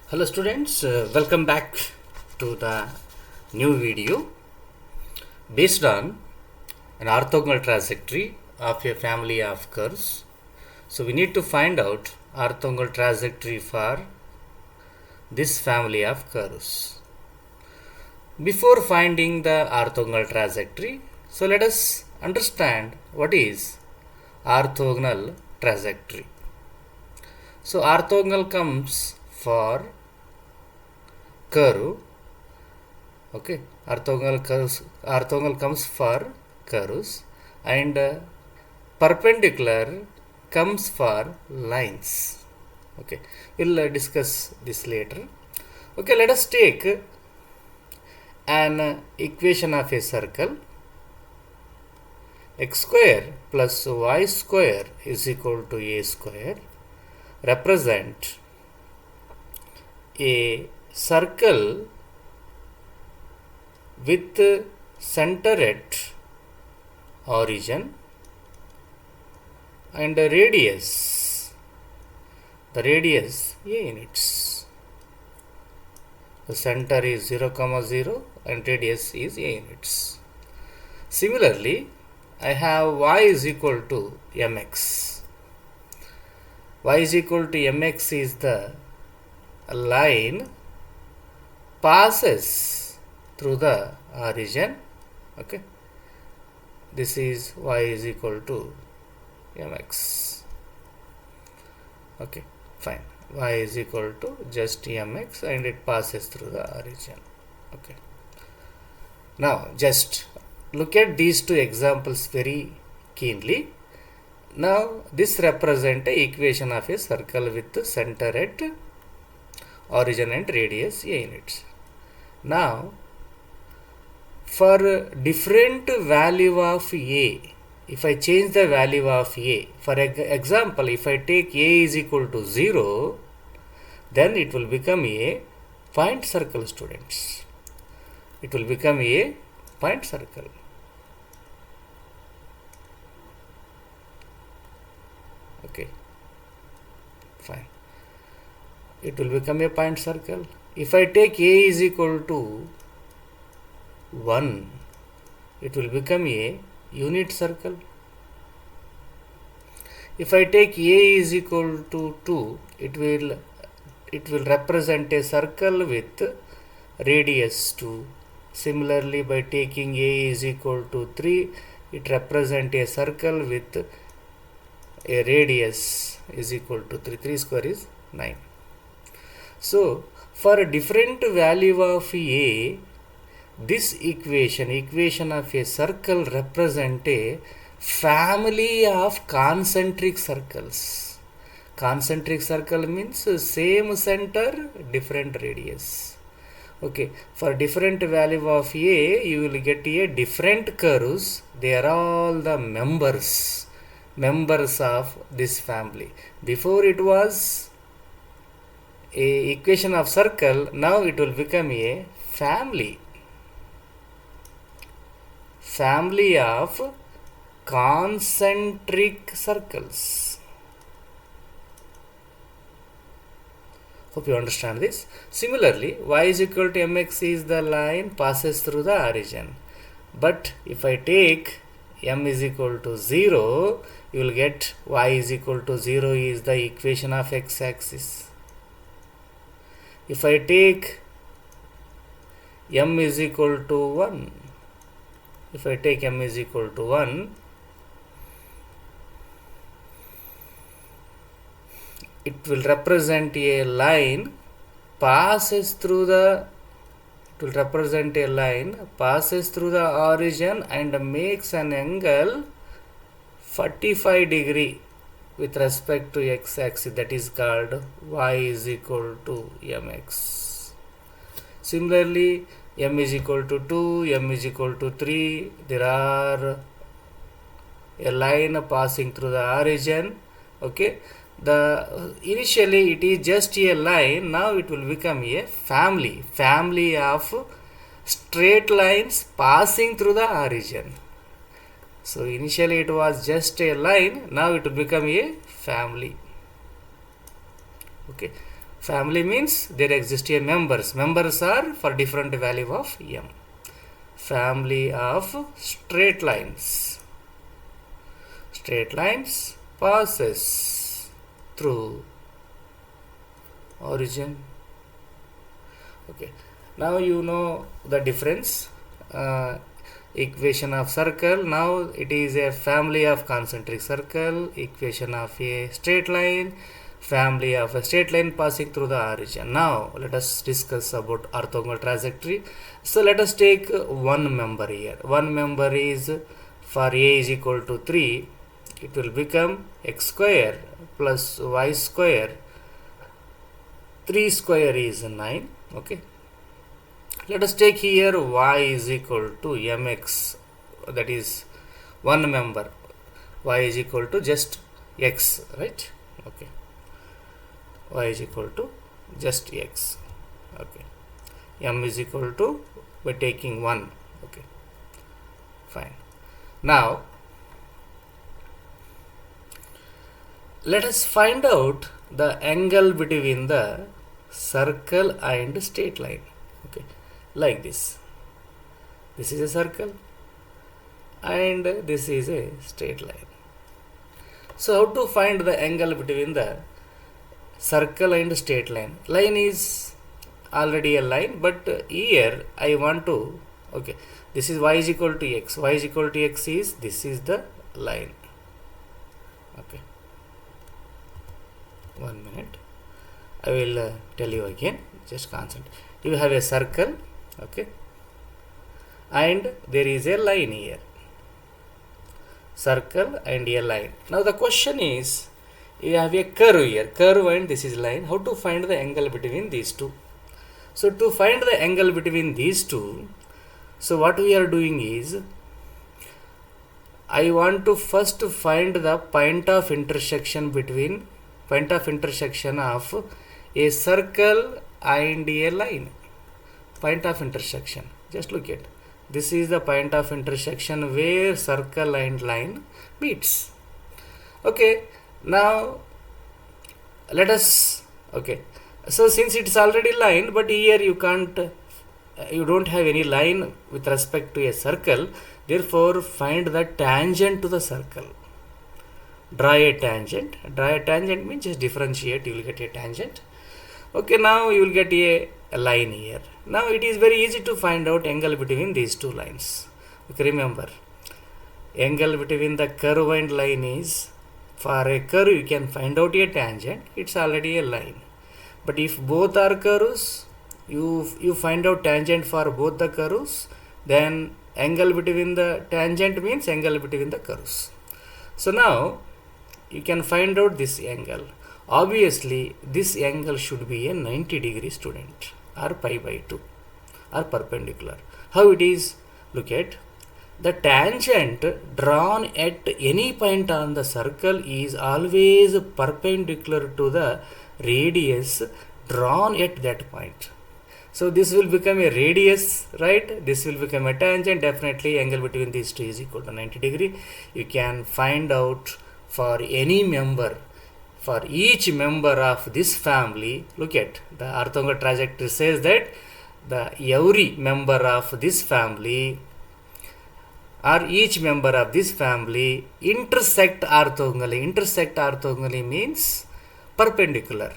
Hello students, welcome back to the new video based on an orthogonal trajectory of a family of curves. So we need to find out orthogonal trajectory for this family of curves. Before finding the orthogonal trajectory, so let us understand what is orthogonal trajectory. So orthogonal comes for curve. Okay, orthogonal comes for curves, and perpendicular comes for lines. Okay, we'll discuss this later. Okay, let us take an equation of a circle. X square plus y square is equal to a square represent a circle with center at origin and a radius. The radius a units. The center is 0, 0 and radius is a units. Similarly, I have y is equal to mx. Y is equal to mx is the line passes through the origin. Okay, this is y is equal to mx. Okay, fine. Y is equal to just mx and it passes through the origin. Okay, now just look at these two examples very keenly. Now this represents a equation of a circle with center at origin and radius a units. Now for different value of a, if I change the value of a, for example, if I take a is equal to 0, then it will become a point circle, students. It will become a point circle. Okay, fine. It will become a point circle. If I take a is equal to 1, it will become a unit circle. If I take a is equal to 2, it will represent a circle with radius 2. Similarly, by taking a is equal to 3, it represents a circle with a radius is equal to 3. 3 square is 9. So for a different value of a, this equation of a circle represent a family of concentric circles. Concentric circle means same center, different radius. Okay, for different value of a, you will get a different curves. They are all the members of this family. Before it was a equation of circle, now it will become a family of concentric circles. Hope you understand this. Similarly, y is equal to mx is the line passes through the origin. But if I take m is equal to 0, you will get y is equal to 0 is the equation of x-axis. If I take m is equal to 1, if I take m is equal to 1, it will represent a line passes through the origin and makes an angle 45 degree with respect to x-axis, that is called y is equal to mx. Similarly, m is equal to 2, m is equal to 3, there are a line passing through the origin. Okay, initially it is just a line, now it will become a family of straight lines passing through the origin. So initially it was just a line, now it will become a family. Okay, Family means there exist here members. Members are for different value of m. Family of straight lines. Straight lines passes through origin. Okay. Now you know the difference. Equation of circle. Now it is a family of concentric circle. Equation of a straight line. Family of a straight line passing through the origin. Now let us discuss about orthogonal trajectory. So let us take one member here. One member is for a is equal to 3. It will become x square plus y square. 3 square is 9. Okay. Let us take here y is equal to mx, that is one member. Y is equal to just x, right? Okay. Y is equal to just x. Okay. M is equal to, by taking 1. Okay. Fine. Now, let us find out the angle between the circle and straight line. Okay. Like this. This is a circle and this is a straight line. So how to find the angle between the circle and straight line? Line is already a line, but here I want to, okay, this is y is equal to x. Y is equal to x is, this is the line. Okay. 1 minute. I will tell you again. Just concentrate. You have a circle. Okay, and there is a line here, circle and a line. Now the question is, you have a curve here, curve and this is line. How to find the angle between these two? So to find the angle between these two, so what we are doing is, I want to first find the point of intersection between, point of intersection of a circle and a line. Point of intersection. Just look at. This is the point of intersection where circle and line meets. Okay. Now let us. Okay. So since it's already line, but here you can't. You don't have any line with respect to a circle. Therefore, find the tangent to the circle. Draw a tangent. Draw a tangent means just differentiate. You will get a tangent. Okay. Now you will get a line here. Now it is very easy to find out angle between these two lines. Okay, remember, angle between the curve and line is, for a curve you can find out a tangent, it's already a line. But if both are curves, you find out tangent for both the curves, then angle between the tangent means angle between the curves. So now you can find out this angle. Obviously this angle should be a 90 degree, student, or pi by 2 or perpendicular. How it is? Look at the tangent drawn at any point on the circle is always perpendicular to the radius drawn at that point. So this will become a radius, right? This will become a tangent. Definitely angle between these two is equal to 90 degree. You can find out for any member, for each member of this family. Look at the orthogonal trajectory says that every member of this family or each member of this family intersect orthogonally. Intersect orthogonally means perpendicular.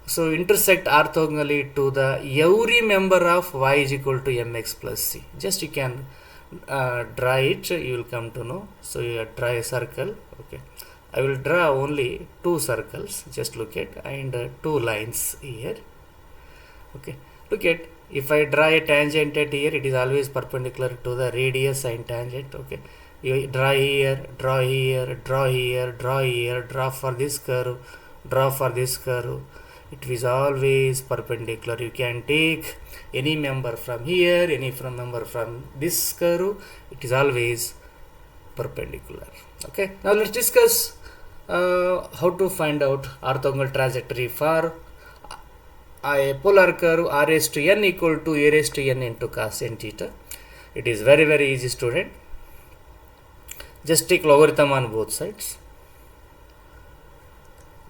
So intersect orthogonally to the every member of y is equal to mx plus c. Just you can draw it, you will come to know. So you draw a circle. Okay, I will draw only two circles. Just look at, and two lines here. Okay, look at, if I draw a tangent at here, it is always perpendicular to the radius and tangent. Okay, you draw here, draw here, draw here, draw here, draw for this curve, draw for this curve. It is always perpendicular. You can take any member from here, any from member from this curve. It is always perpendicular. Okay, now let's discuss how to find out orthogonal trajectory for a polar curve r raised to n equal to a raised to n into cos n theta. It is very, very easy, student. Just take logarithm on both sides.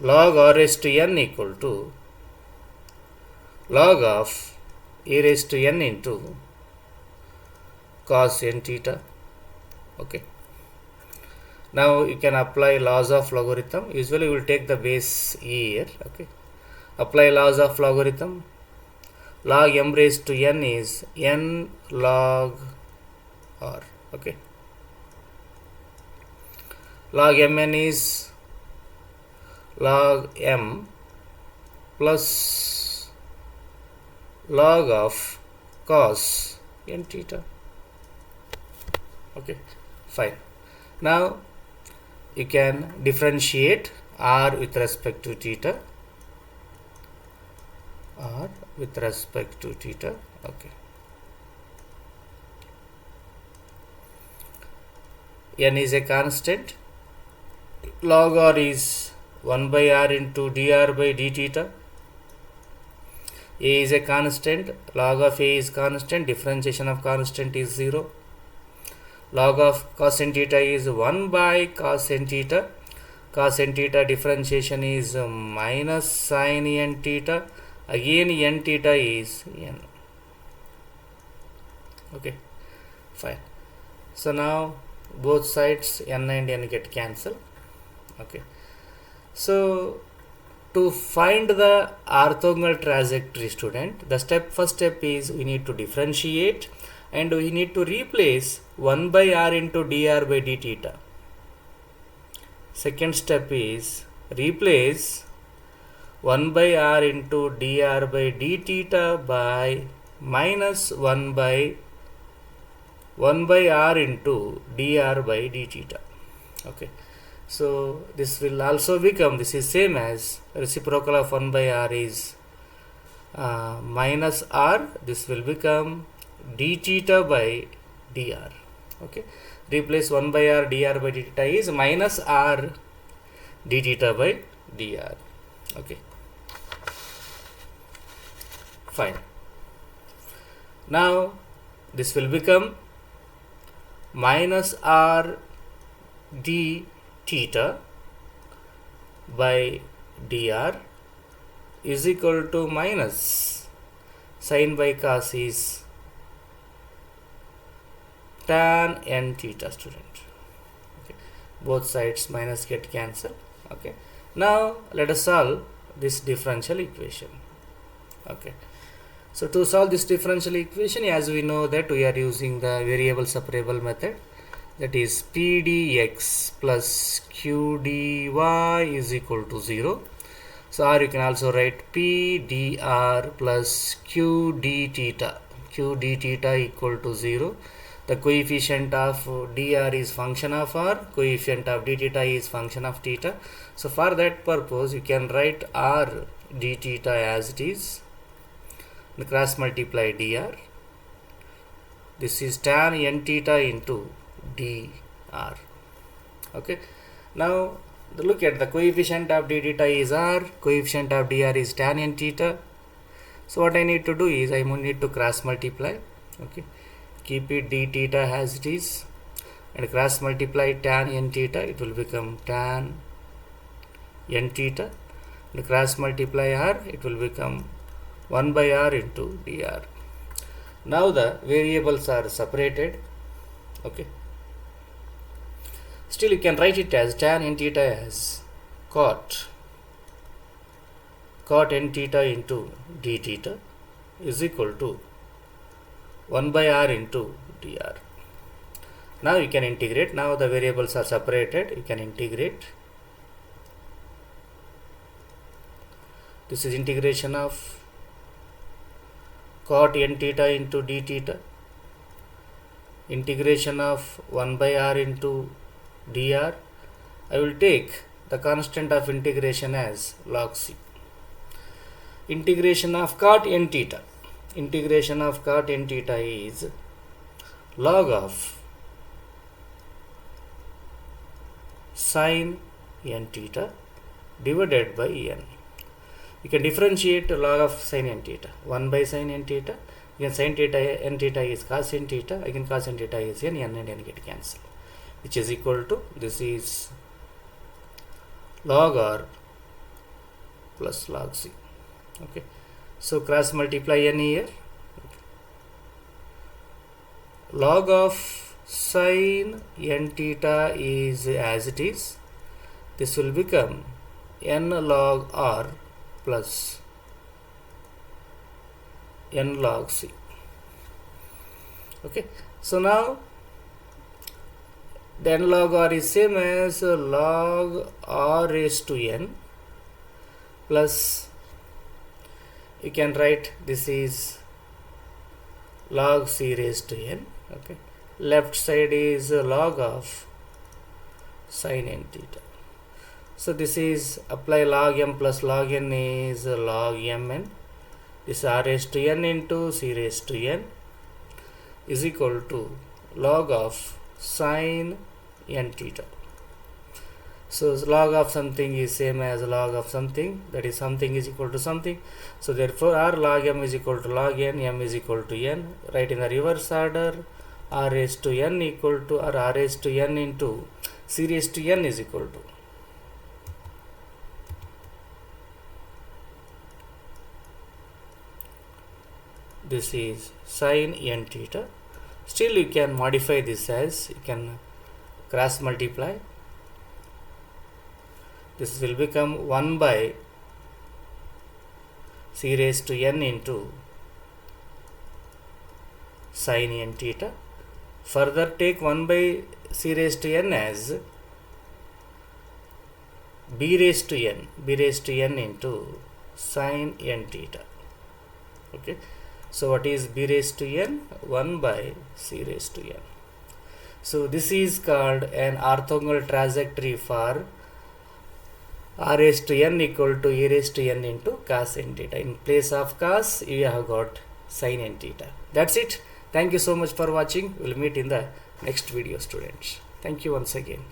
Log r raised to n equal to log of a raised to n into cos n theta. Okay. Now you can apply laws of logarithm. Usually we will take the base here. Okay. Apply laws of logarithm. Log m raised to n is n log r. Okay. Log mn is log m plus log of cos n theta. Okay, fine. Now you can differentiate r with respect to theta. R with respect to theta. Okay. N is a constant. Log r is 1 by r into dr by d theta. A is a constant. Log of a is constant. Differentiation of constant is 0. Log of cos n theta is 1 by cos n theta. Cos n theta differentiation is minus sin n theta. Again n theta is n. Okay, fine. So now both sides n and n get cancelled. Okay, so to find the orthogonal trajectory, student, the first step is we need to differentiate and we need to replace 1 by r into dr by d theta. Second step is replace 1 by r into dr by d theta by minus 1 by r into dr by d theta. Okay, so this will also become, this is same as reciprocal of 1 by r is minus r. This will become d theta by dr. Okay, replace 1 by r dr by d theta is minus r d theta by dr. Okay, fine. Now this will become minus r d theta by dr is equal to minus sin by cos is tan n theta, student. Okay, both sides minus get cancelled. Okay, now let us solve this differential equation. Okay, so to solve this differential equation, as we know that we are using the variable separable method, that is p dx plus q dy is equal to 0. So or you can also write p dr plus q d theta, q d theta equal to 0. The coefficient of dr is function of r, coefficient of d theta is function of theta. So for that purpose you can write r d theta as it is, the cross multiply dr. This is tan n theta into dr. Okay, now look at the coefficient of d theta is r, coefficient of dr is tan n theta. So what I need to do is I need to cross multiply. Okay, keep it d theta as it is and cross multiply tan n theta, it will become tan n theta, and cross multiply r, it will become 1 by r into dr. Now the variables are separated. Okay, still you can write it as tan n theta as cot n theta into d theta is equal to 1 by r into dr. Now you can integrate. Now the variables are separated, you can integrate. This is integration of cot n theta into d theta, integration of 1 by r into dr. I will take the constant of integration as log c. Integration of cot n theta, integration of cot n theta is log of sin n theta divided by n. You can differentiate log of sin n theta, 1 by sin n theta. Again sin theta n theta is cos n theta, again cos n theta is n and n get cancelled, which is equal to, this is log r plus log c. Okay, So cross multiply n here. Log of sin n theta is as it is. This will become n log r plus n log c. Okay, so now the n log r is same as log r raised to n plus, you can write this is log c raised to n. Okay, left side is log of sin n theta. So this is apply log m plus log n is log mn. This r raised to n into c raised to n is equal to log of sin n theta. So log of something is same as log of something, that is something is equal to something. So therefore r log m is equal to log n, m is equal to n. Write in the reverse order, r raised to n equal to, or r raised to n into c raised to n is equal to, this is sin n theta. Still you can modify this as, you can cross multiply. This will become 1 by c raised to n into sin n theta. Further take 1 by c raised to n as b raised to n into sin n theta. Okay, so what is b raised to n? 1 by c raised to n. So this is called an orthogonal trajectory for r raised to n equal to e raised to n into cos n theta. In place of cos, you have got sin n theta. That's it. Thank you so much for watching. We'll meet in the next video, students. Thank you once again.